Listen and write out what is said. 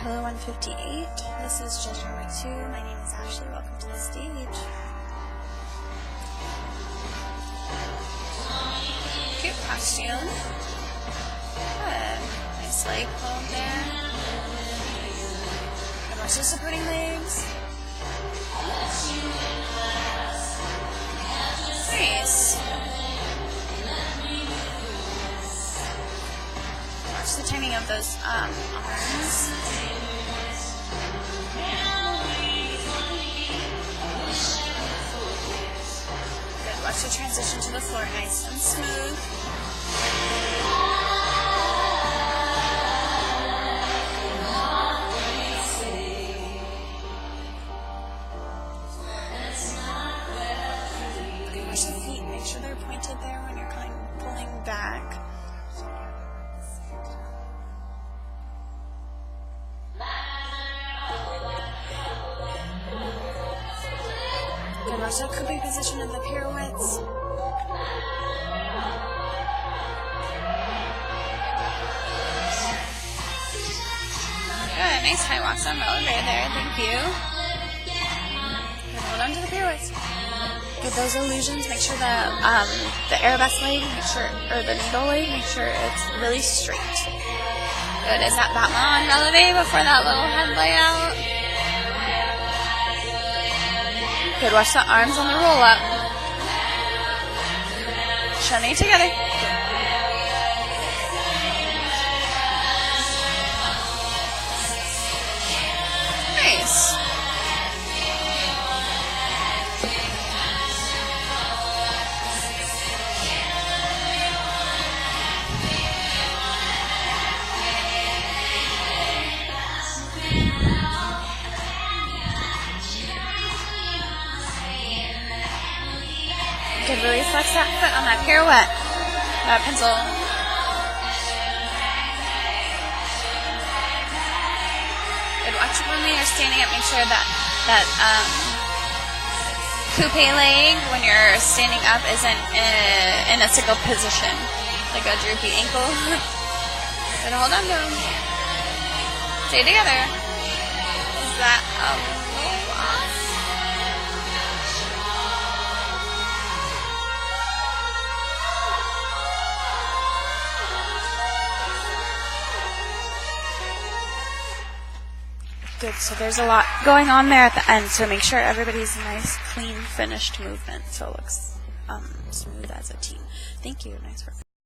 Hello 158, this is judge number 2. My name is Ashley. Welcome to the stage. Cute costume. Good. Nice leg hold there. And watch the supporting legs. Nice. Watch the timing of those arms. Good. Watch the transition to the floor, nice and smooth. Good. Watch the feet. Make sure they're pointed there when you're pulling back. Good, watch the coping position of the pirouettes. Good, nice high walks on roller there, thank you. Good, hold on to the pirouettes. Good, those illusions, make sure the arabesque leg, or the needle leg, make sure it's really straight. Good, is that Batman releve before that little head layout? Good, watch the arms on the roll up. Show me together. Nice. Good, really flex that foot on that pirouette, that pencil. Good, watch when you're standing up, make sure that coupe leg, when you're standing up, isn't in a single position, like a droopy ankle. Good, hold on to them. Stay together. Is that a little off? Good, so there's a lot going on there at the end, so make sure everybody's nice, clean, finished movement so it looks smooth as a team. Thank you, nice work.